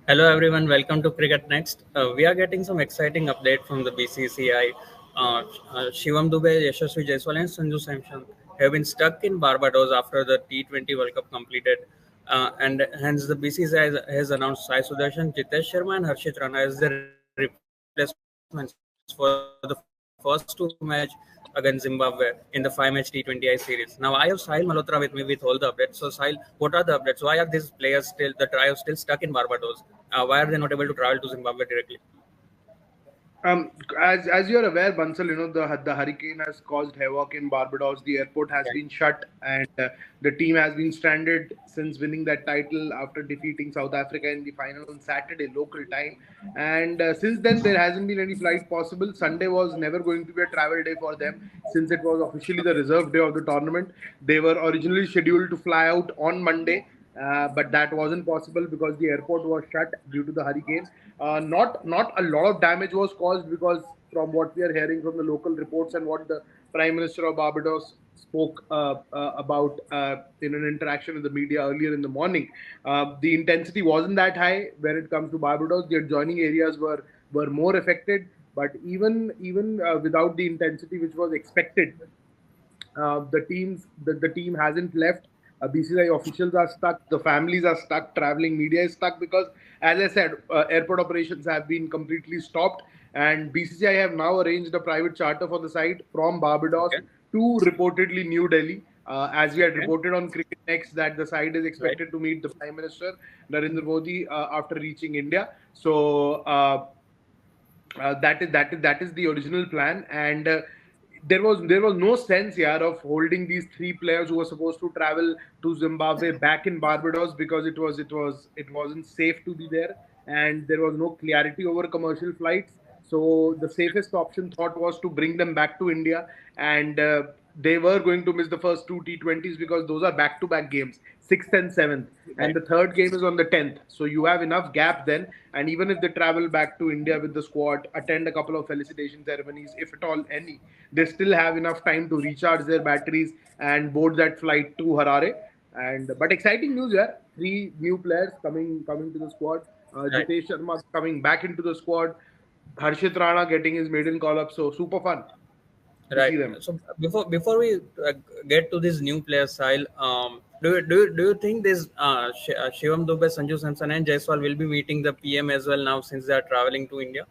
Hello everyone, welcome to Cricket Next. We are getting some exciting update from the BCCI. Shivam Dube, Yashasvi Jaiswal and Sanju Samson have been stuck in Barbados after the T20 World Cup completed, and hence the BCCI has announced Sai Sudharsan, Jitesh, Sharma and Harshit Rana as their replacements for the first two match against Zimbabwe in the 5-match T20I series. Now I have Sahil Malhotra with me with all the updates. So Sahil, what are the updates? Why are these players still, the trio still stuck in Barbados? Why are they not able to travel to Zimbabwe directly? As you're aware, Bansal, the hurricane has caused havoc in Barbados. The airport has Right. been shut, and the team has been stranded since winning that title after defeating South Africa in the final on Saturday local time. And since then, there hasn't been any flight possible. Sunday was never going to be a travel day for them since it was officially the reserve day of the tournament. They were originally scheduled to fly out on Monday, but that wasn't possible because the airport was shut due to the hurricane. Not a lot of damage was caused because from what we are hearing from the local reports and what the Prime Minister of Barbados spoke about in an interaction with the media earlier in the morning, the intensity wasn't that high when it comes to Barbados. The adjoining areas were more affected, but even without the intensity which was expected, the team hasn't left. BCCI officials are stuck. The families are stuck. Traveling media is stuck because, as I said, airport operations have been completely stopped. And BCCI have now arranged a private charter for the site from Barbados Okay. to reportedly New Delhi. As we had Okay. reported on Cricket Next, that the side is Right. expected to meet the Prime Minister Narendra Modi after reaching India. So that is the original plan, and there was no sense here of holding these three players who were supposed to travel to Zimbabwe back in Barbados because it wasn't safe to be there, and there was no clarity over commercial flights. So the safest option thought was to bring them back to India, and they were going to miss the first two T20s because those are back-to-back games, 6th and 7th, and Right. the third game is on the 10th. So you have enough gap then, and even if they travel back to India with the squad, attend a couple of felicitation ceremonies, if at all any, they still have enough time to recharge their batteries and board that flight to Harare. And but exciting news here: three new players coming to the squad. Right. Jitesh Sharma coming back into the squad. Harshit Rana getting his maiden call up. So super fun to Right. see them. So before we get to these new players, Sahil, do you think this Shivam Dube, Sanju Samson, and Jaiswal will be meeting the PM as well now since they are traveling to India?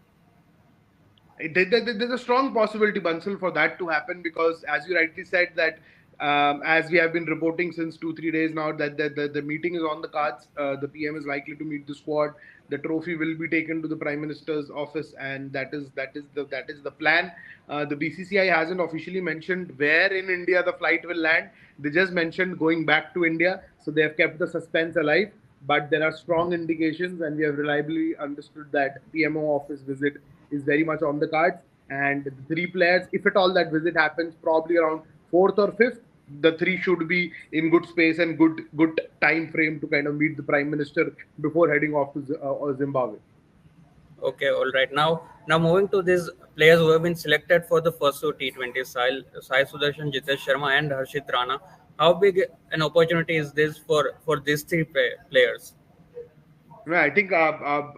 There's a strong possibility, Bansal, for that to happen because, as you rightly said, that as we have been reporting since 2 3 days now, that the meeting is on the cards. The PM is likely to meet the squad. The trophy will be taken to the Prime Minister's office, and that is the plan. The BCCI hasn't officially mentioned where in India the flight will land. They just mentioned going back to India, so they have kept the suspense alive. But there are strong indications, and we have reliably understood that PMO office visit is very much on the cards. And the three players, if at all that visit happens, probably around fourth or fifth, the three should be in good space and good time frame to kind of meet the Prime Minister before heading off to Zimbabwe. Okay, all right. Now moving to these players who have been selected for the first two T20, Sai Sudharsan, Jitesh Sharma, and Harshit Rana. How big an opportunity is this for these three players? Yeah, I think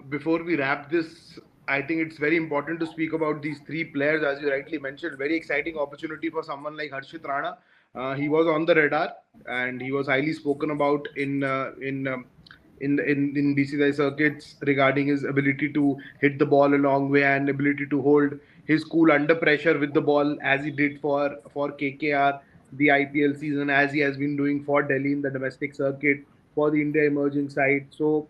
before we wrap this, I think it's very important to speak about these three players, as you rightly mentioned. Very exciting opportunity for someone like Harshit Rana. He was on the radar and he was highly spoken about in BCCI circuits regarding his ability to hit the ball a long way and ability to hold his cool under pressure with the ball, as he did for KKR the IPL season, as he has been doing for Delhi in the domestic circuit for the India emerging side. So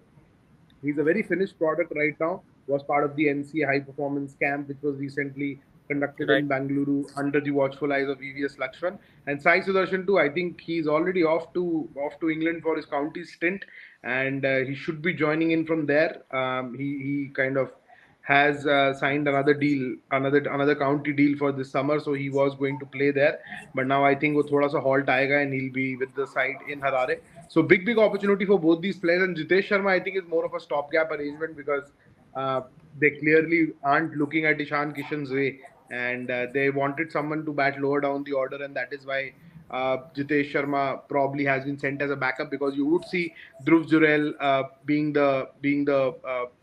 he's a very finished product right now. Was part of the NCA High Performance Camp, which was recently conducted Right. in Bangalore under the watchful eyes of EVS Lakshman. And Sai Sudarshan too. I think he's already off to England for his county stint, and he should be joining in from there. He kind of has signed another deal, another county deal for this summer, so he was going to play there. But now I think वो थोड़ा सा halt आएगा and he'll be with the side in Harare. So big opportunity for both these players. And Jitesh Sharma, I think, is more of a stopgap arrangement because uh, they clearly aren't looking at Ishan Kishan's way, and they wanted someone to bat lower down the order, and that is why Jitesh Sharma probably has been sent as a backup, because you would see Dhruv Jurel being the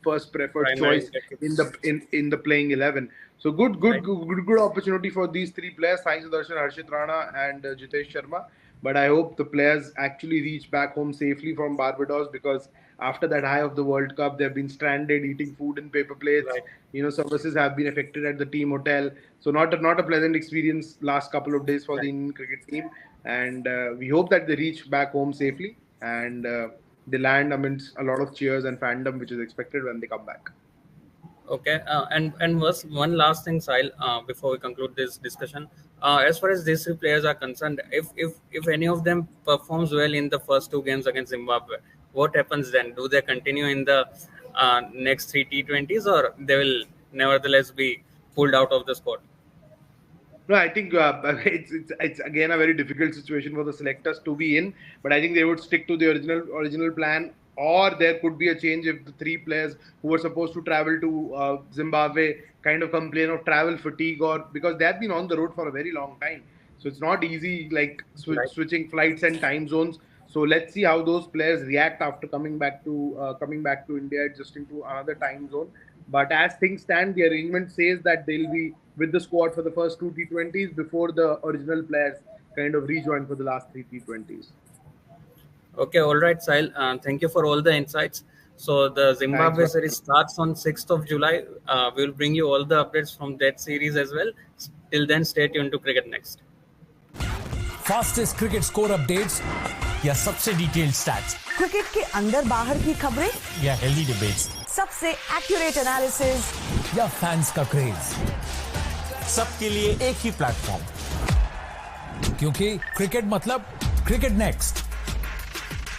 first preferred Primary choice in equips, the playing 11. So right? good opportunity for these three players: Sai Sudharsan, Harshit, Rana, and Jitesh Sharma. But I hope the players actually reach back home safely from Barbados, because after that high of the World Cup, they've been stranded eating food in paper plates. Right. Services have been affected at the team hotel. So not a pleasant experience last couple of days for Right. the Indian cricket team. And we hope that they reach back home safely, and they land amidst a lot of cheers and fandom, which is expected when they come back. Okay, and was one last thing, Sahil, before we conclude this discussion. As far as these three players are concerned, if any of them performs well in the first two games against Zimbabwe, what happens then? Do they continue in the next three T20s, or they will nevertheless be pulled out of the squad? No, I think it's again a very difficult situation for the selectors to be in. But I think they would stick to the original plan, or there could be a change if the three players who were supposed to travel to Zimbabwe kind of complain of travel fatigue, or because they have been on the road for a very long time. So it's not easy, like Right. switching flights and time zones. So let's see how those players react after coming back to India, adjusting to another time zone. But as things stand, the arrangement says that they'll be with the squad for the first two T20s before the original players kind of rejoin for the last three T20s. Okay, all right, Sahil. Thank you for all the insights. So the Thanks, Zimbabwe man. series starts on 6th of July. We'll bring you all the updates from that series as well. Till then, stay tuned to Cricket Next. Fastest cricket score updates या सबसे detailed stats, cricket के अंदर बाहर की खबरें या healthy debates, सबसे accurate analysis या फैंस का क्रेज, सबके लिए एक ही प्लेटफॉर्म, क्योंकि क्रिकेट मतलब क्रिकेट नेक्स्ट।